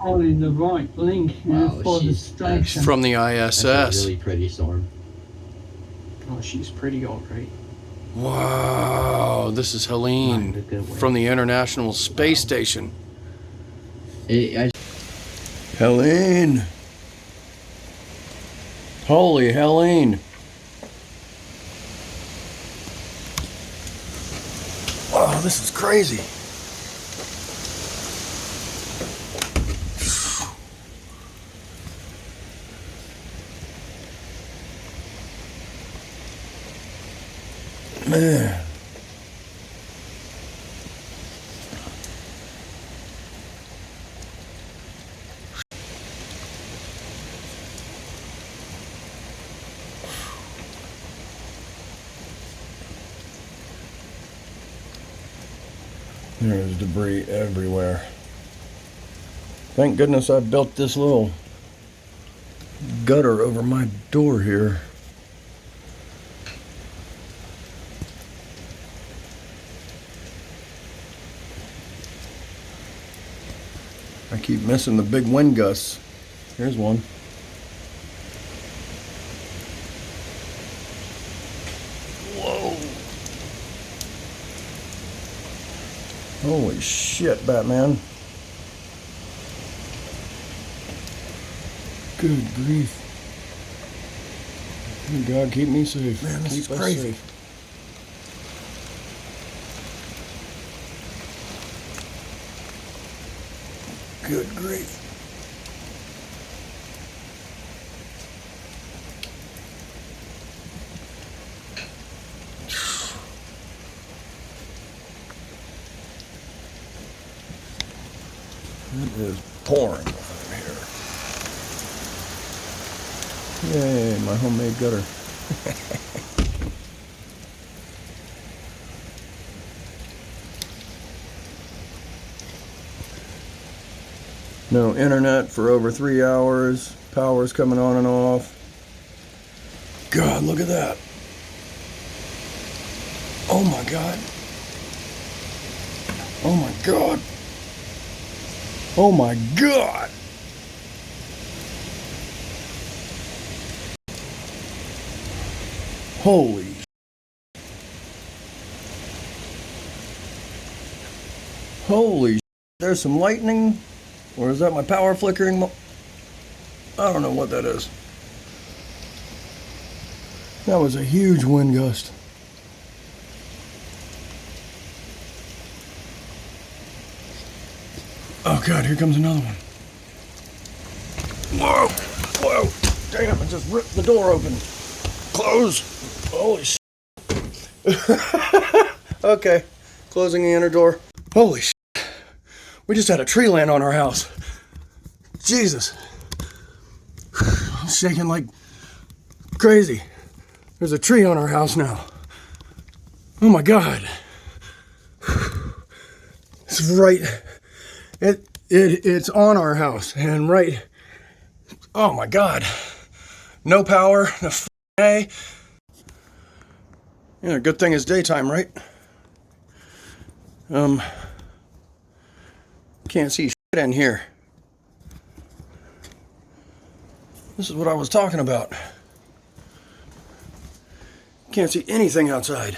probably the right link for the station. From the That's a ISS. really pretty storm. Oh, she's pretty, all right. Wow, this is Helene Not in a good way. from the International Space Station. I Helene. Holy Helene. Wow, this is crazy. Man. There's debris everywhere. Thank goodness I built this little gutter over my door here. I keep missing the big wind gusts. Here's one. Whoa. Holy shit, Batman. Good grief. Good God, keep me safe. Man, this is crazy. Safe. Good grief. It is pouring over here. Yay, my homemade gutter. No internet for over 3 hours. Power's coming on and off. God, look at that. Oh my God. Oh my God. Oh my God. Holy. Holy. There's some lightning. Or is that my power flickering? I don't know what that is. That was a huge wind gust. Oh God, here comes another one. Whoa, whoa, damn, I just ripped the door open. Close. Holy shit. Okay, closing the inner door. Holy shit. We just had a tree land on our house. Jesus. I'm shaking like crazy. There's a tree on our house now. Oh my God. It's right. It's on our house and right. Oh my God. No power. No A. Yeah, good thing it's daytime, right? Can't see shit in here. This is what I was talking about. Can't see anything outside.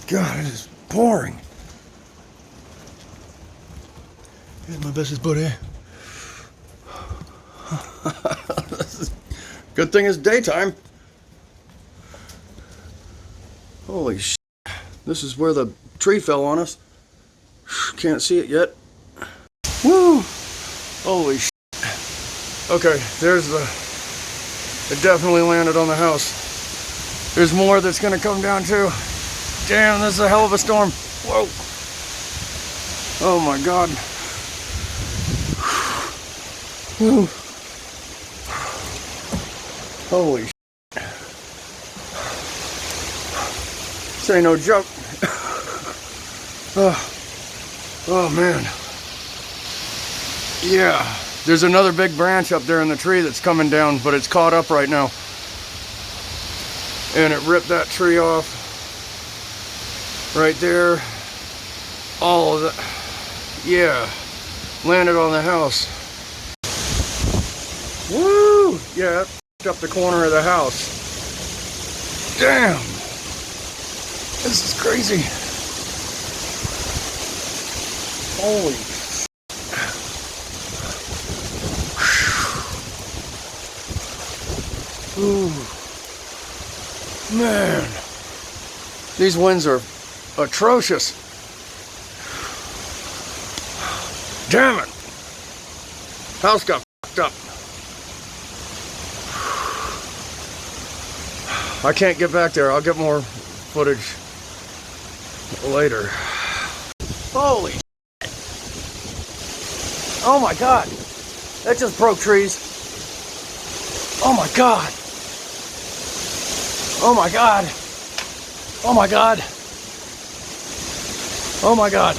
God, it is pouring. Here's my bestest buddy. Good thing it's daytime. Holy shit. This is where the tree fell on us. Can't see it yet. Woo! Holy shit. Okay, there's the... It definitely landed on the house. There's more that's gonna come down too. Damn, this is a hell of a storm. Whoa. Oh my God. Woo. Holy shit. This ain't no joke. Oh man. Yeah, there's another big branch up there in the tree that's coming down, but it's caught up right now. And it ripped that tree off right there. all of that. Yeah, landed on the house. Woo! Yeah, that up the corner of the house. Damn! This is crazy. Holy. Ooh. Man. These winds are atrocious. Damn it. House got fucked up. I can't get back there. I'll get more footage later. Holy shit. Oh my God. That just broke trees. Oh my God. Oh my God. Oh my God. Oh my God.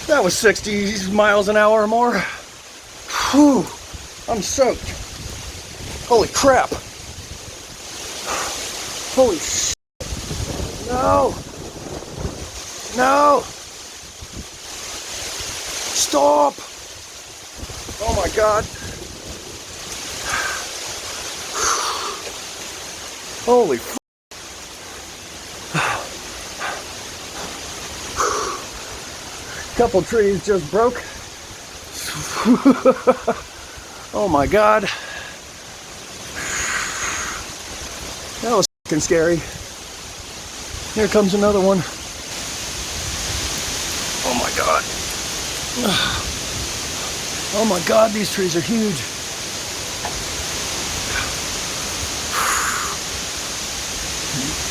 That was 60 miles an hour or more. Whew. I'm soaked. Holy crap. Holy shit. No. No. Stop. Oh my God. Holy f. Couple trees just broke. Oh my God. That was fucking scary. Here comes another one. Oh my God. Oh my God, these trees are huge.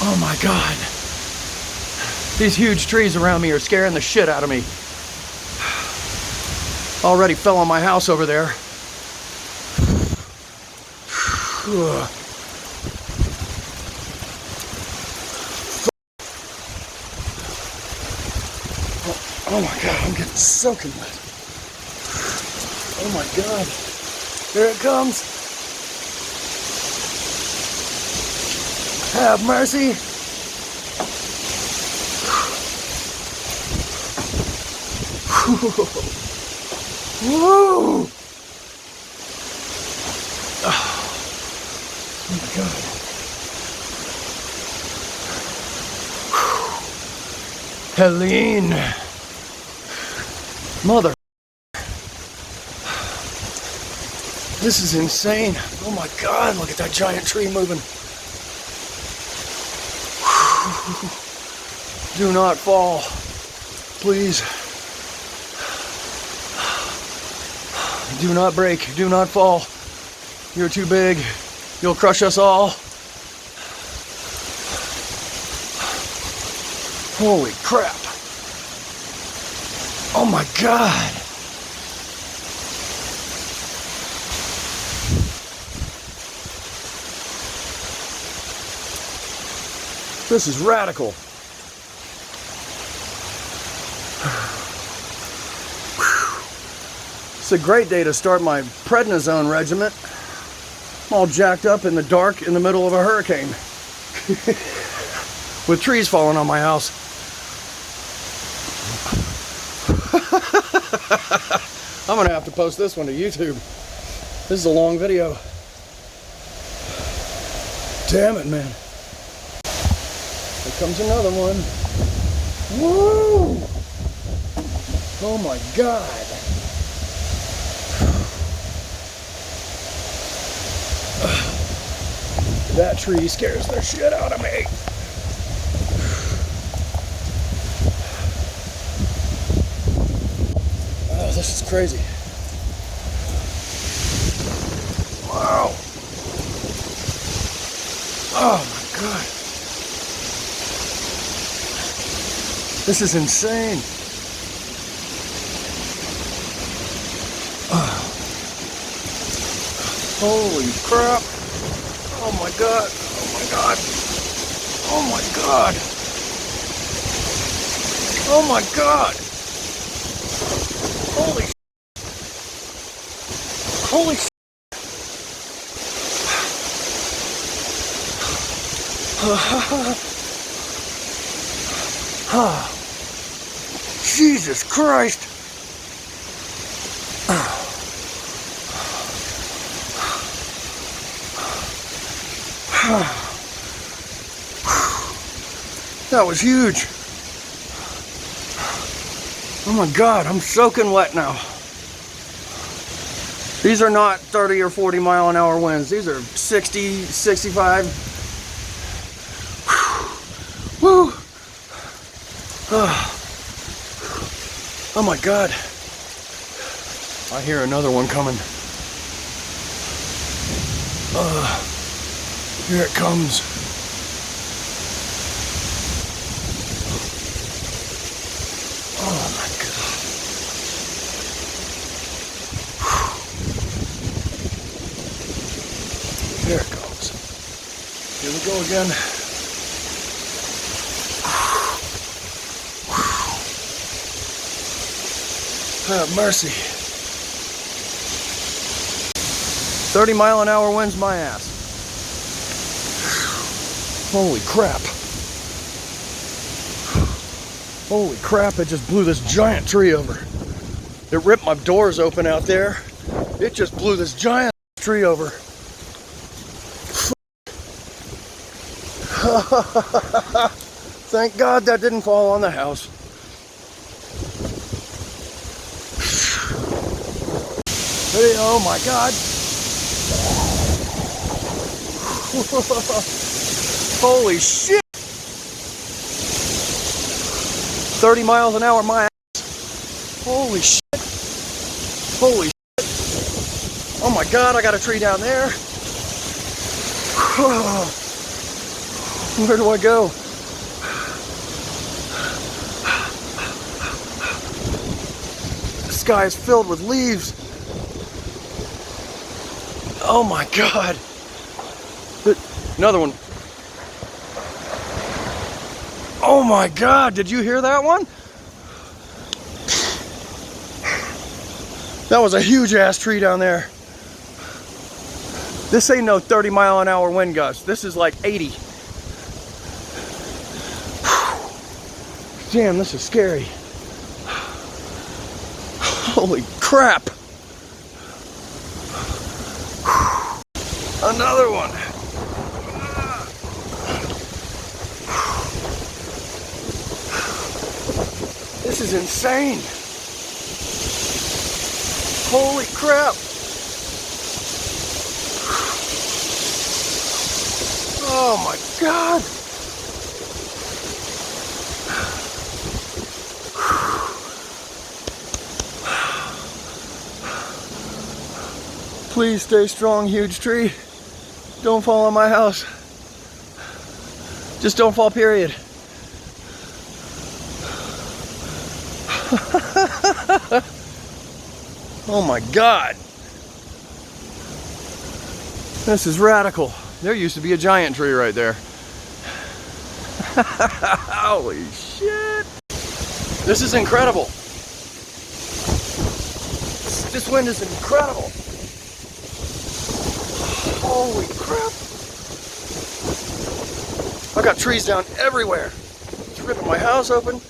Oh my God. These huge trees around me are scaring the shit out of me. Already fell on my house over there. Oh my God, I'm getting soaking wet. Oh my God. Here it comes. Have mercy. Whoa! Oh my God. Helene. Mother. This is insane. Oh my God, look at that giant tree moving. Do not fall. Please. Do not break. Do not fall. You're too big. You'll crush us all. Holy crap. Oh my God. This is radical. It's a great day to start my prednisone regimen. I'm all jacked up in the dark in the middle of a hurricane. With trees falling on my house. I'm gonna have to post this one to YouTube. This is a long video. Damn it, man. Here comes another one. Woo! Oh my God. That tree scares the shit out of me. Oh, this is crazy. Wow. Oh my God. This is insane. Holy crap. Oh my God. Oh my God. Oh my God. Oh my God. Holy holy Jesus Christ. That was huge. Oh my God, I'm soaking wet now. These are not 30 or 40 mile an hour winds. These are 60, 65. Woo! Oh my God. I hear another one coming. Here it comes. Oh my God. There it goes. Here we go again. Have mercy. 30 mile an hour winds my ass. Holy crap. Holy crap, it just blew this giant tree over. It ripped my doors open out there. It just blew this giant tree over. Thank God that didn't fall on the house. Hey, oh my God. Holy shit. 30 miles an hour my ass. Holy shit. Holy shit. Oh my God, I got a tree down there. Where do I go? The sky is filled with leaves. Oh my God. Another one. Oh my God, did you hear that one? That was a huge ass tree down there. This ain't no 30 mile an hour wind gust. This is like 80. Damn, this is scary. Holy crap. Another one. This is insane. Holy crap. Oh my God. Please stay strong, huge tree. Don't fall on my house. Just don't fall, period. Oh my God. This is radical. There used to be a giant tree right there. Holy shit. This is incredible. This wind is incredible. Holy crap. I got trees down everywhere. It's ripping my house open.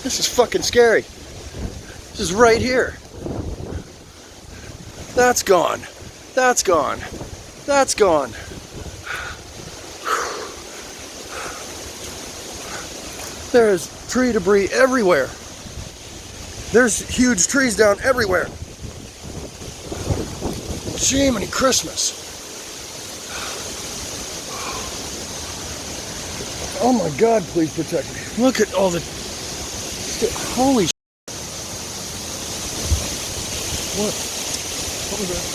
This is fucking scary. This is right here. That's gone. That's gone. That's gone. There's tree debris everywhere. There's huge trees down everywhere. Jiminy Christmas. Oh my God, please protect me. Look at all the... Holy shit. What was that?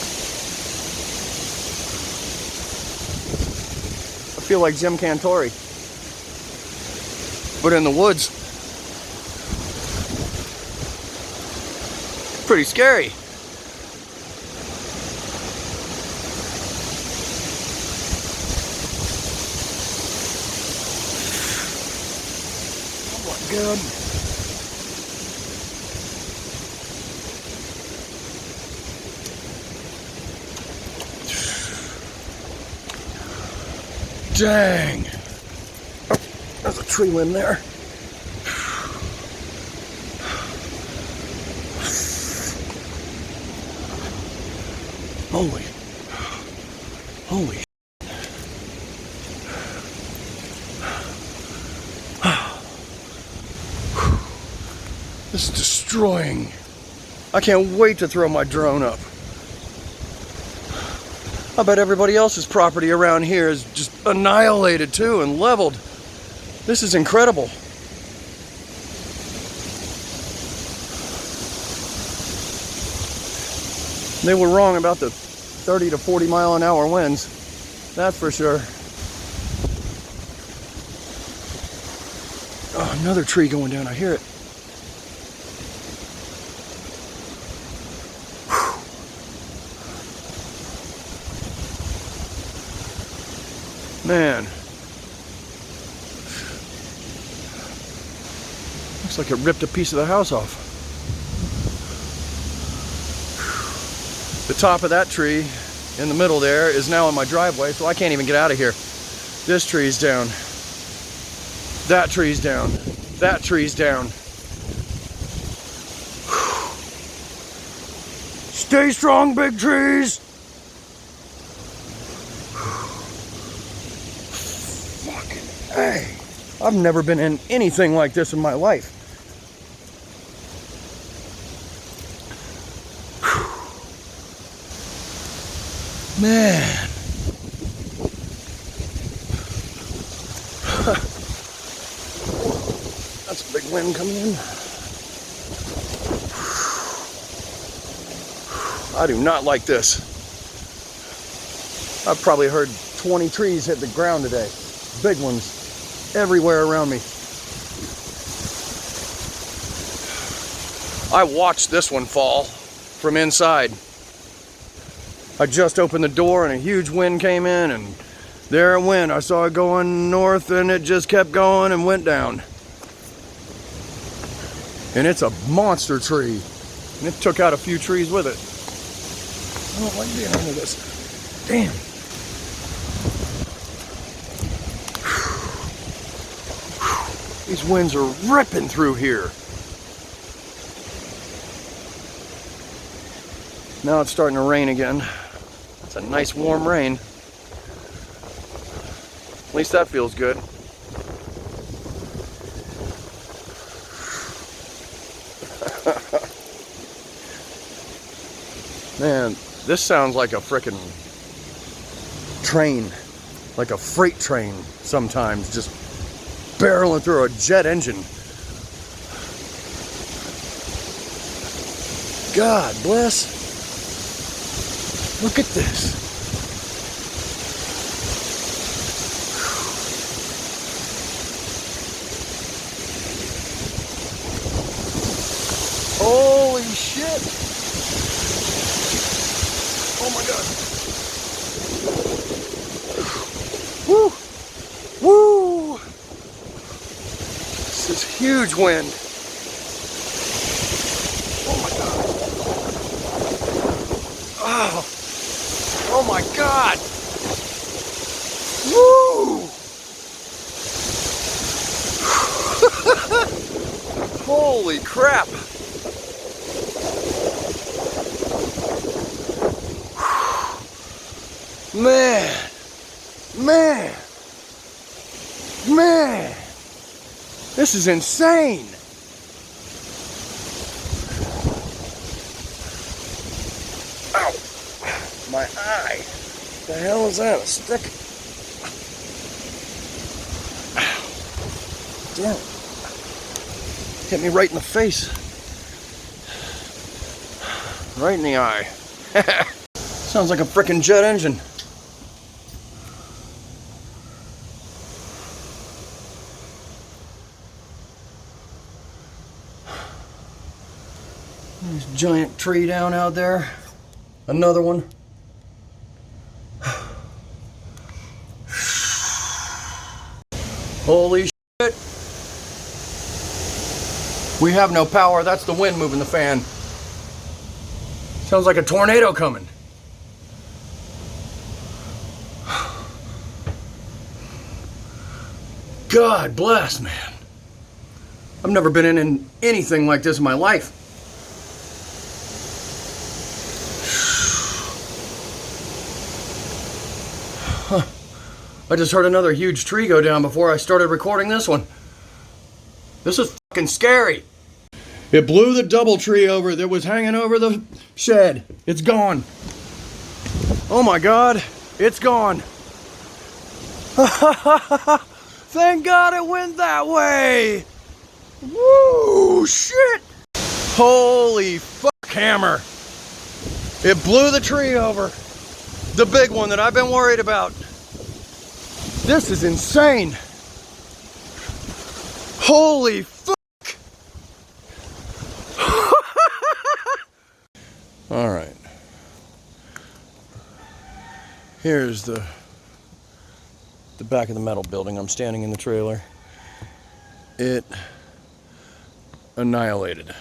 I feel like Jim Cantori, but in the woods. Pretty scary. Oh my God. Dang. There's a tree limb there. Holy. This is destroying. I can't wait to throw my drone up. I bet everybody else's property around here is just annihilated too and leveled. This is incredible. They were wrong about the 30 to 40 mile an hour winds. That's for sure. Oh, another tree going down. I hear it. Man. Looks like it ripped a piece of the house off. The top of that tree in the middle there is now in my driveway, so I can't even get out of here. This tree's down. That tree's down. That tree's down. Stay strong, big trees! Fucking hey. I've never been in anything like this in my life. Man. That's a big wind coming in. I do not like this. I've probably heard 20 trees hit the ground today. Big ones everywhere around me. I watched this one fall from inside. I just opened the door and a huge wind came in and there it went. I saw it going north and it just kept going and went down. And it's a monster tree. And it took out a few trees with it. I don't like being under this. Damn. These winds are ripping through here. Now it's starting to rain again. It's a nice warm rain. At least that feels good. Man, this sounds like a frickin' train. Like a freight train sometimes, just barreling through a jet engine. God bless. Look at this. Holy shit. Oh my God. Woo. Woo. This is huge wind. Oh my God. Oh. Oh my God! Woo! Holy crap! Man! Man! Man! This is insane! My eye. What the hell is that? A stick? Damn it. Hit me right in the face. Right in the eye. Sounds like a frickin' jet engine. There's a giant tree down out there. Another one. Holy shit. We have no power. That's the wind moving the fan. Sounds like a tornado coming. God bless, man. I've never been in anything like this in my life. Huh. I just heard another huge tree go down before I started recording this one. This is fucking scary. It blew the double tree over that was hanging over the shed. It's gone. Oh my God, it's gone. Thank God it went that way. Woo, shit. Holy fuck hammer. It blew the tree over. The big one that I've been worried about. This is insane. Holy fuck. All right. Here's the back of the metal building. I'm standing in the trailer. It annihilated.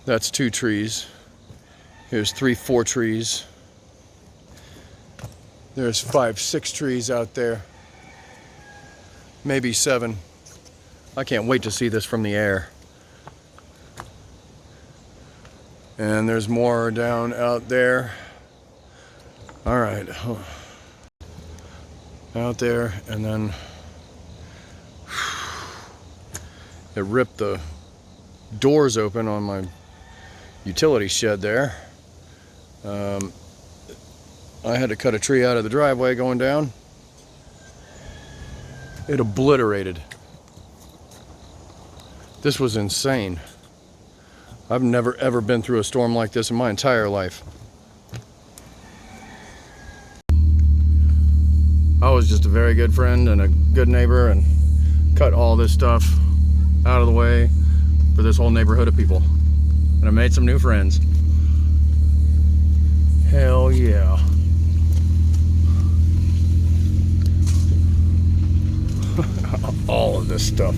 That's 2 trees. Here's 3, 4 trees. There's 5, 6 trees out there. Maybe 7. I can't wait to see this from the air. And there's more down out there. All right. Out there, and then it ripped the doors open on my utility shed there. I had to cut a tree out of the driveway going down. It obliterated. This was insane. I've never ever been through a storm like this in my entire life. I was just a very good friend and a good neighbor and cut all this stuff out of the way for this whole neighborhood of people. And I made some new friends. Hell yeah. All of this stuff.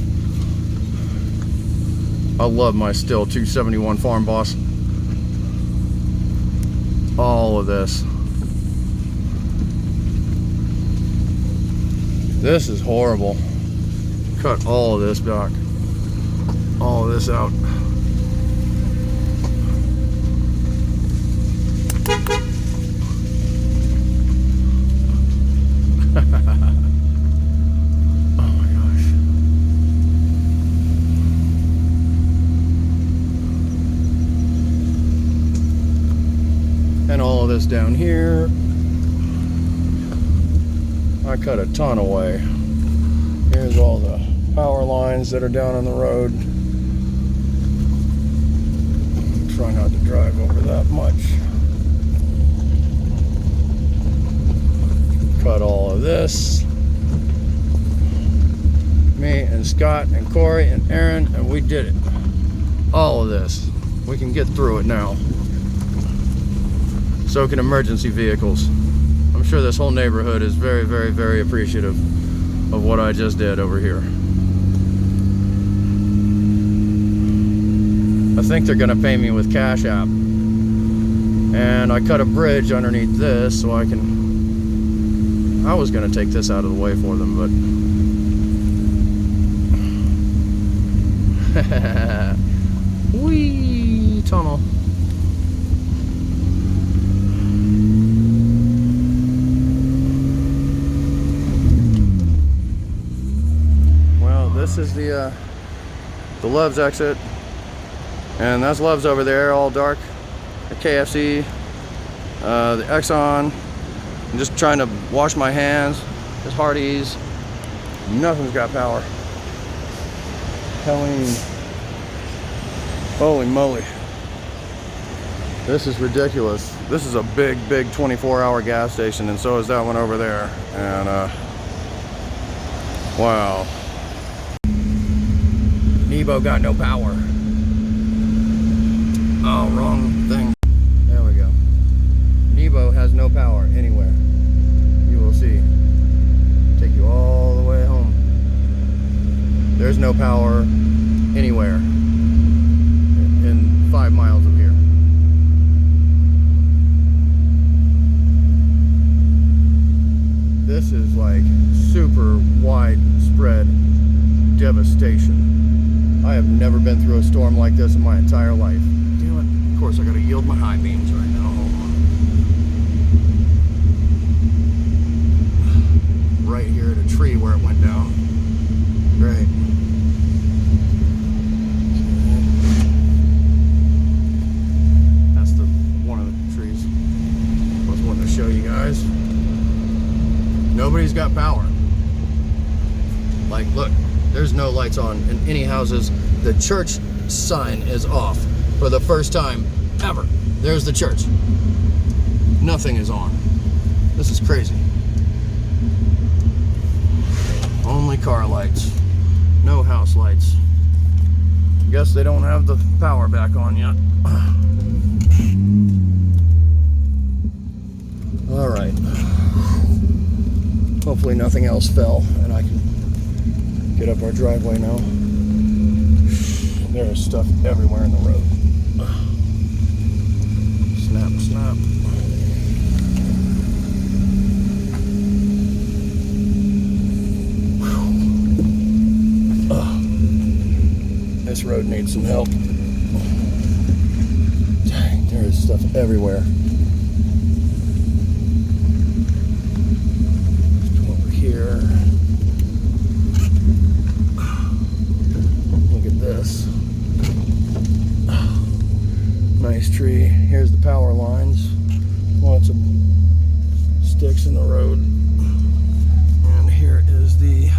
I love my Still 271 Farm Boss. All of this. This is horrible. Cut all of this back. All of this out. And all of this down here, I cut a ton away. Here's all the power lines that are down on the road. Try not to drive over that much. Cut all of this. Me and Scott and Corey and Aaron, and we did it. All of this. We can get through it now. So can emergency vehicles. I'm sure this whole neighborhood is very, very, very appreciative of what I just did over here. I think they're gonna pay me with Cash App. And I cut a bridge underneath this so I can... I was gonna take this out of the way for them, but... Whee! Tunnel. This is the Love's exit, and that's Love's over there, all dark. The KFC, the Exxon. I'm just trying to wash my hands. It's Hardee's. Nothing's got power. Helene. Holy moly. This is ridiculous. This is a big, big 24-hour gas station, and so is that one over there. And wow. Nebo got no power. Oh, wrong thing. There we go. Nebo has no power anywhere. You will see. Take you all the way home. There's no power anywhere in 5 miles of here. This is like super widespread devastation. I have never been through a storm like this in my entire life. Damn it. Of course, I gotta yield my high beams right now. Right here at a tree where it went down. Great. That's the one of the trees I was wanting to show you guys. Nobody's got power. Like, look, there's no lights on in any houses. The church sign is off for the first time ever. There's the church. Nothing is on. This is crazy. Only car lights. No house lights. Guess they don't have the power back on yet. All right. Hopefully nothing else fell and I can get up our driveway now. There is stuff everywhere in the road. Snap, snap. This road needs some help. Dang, there is stuff everywhere. Let's come over here. Look at this. Nice tree. Here's the power lines. Lots of sticks in the road. And here is the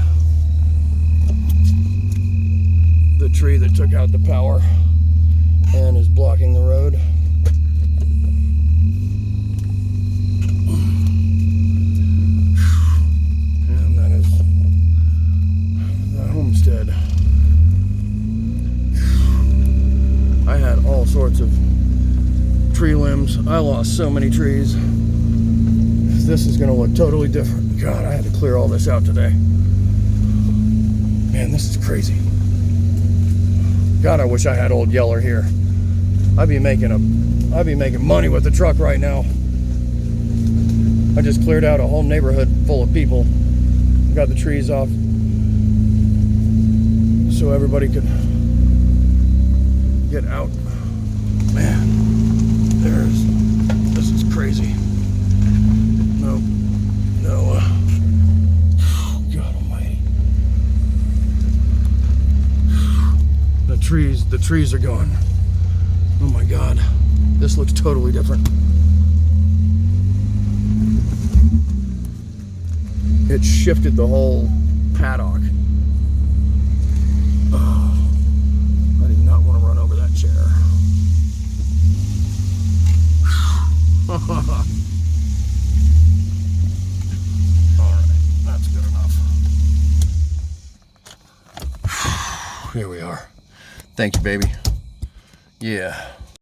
tree that took out the power and is blocking the road. And that is the homestead. I had all sorts of tree limbs. I lost so many trees. This is going to look totally different. God, I had to clear all this out today. Man, this is crazy. God, I wish I had old Yeller here. I'd be making money with the truck right now. I just cleared out a whole neighborhood full of people. Got the trees off so everybody could get out. Man, this is crazy. No, God almighty. The trees are gone. Oh my God, this looks totally different. It shifted the whole paddock. Oh, I did not want to run over that chair. All right, that's good enough. Here we are. Thank you, baby. Yeah.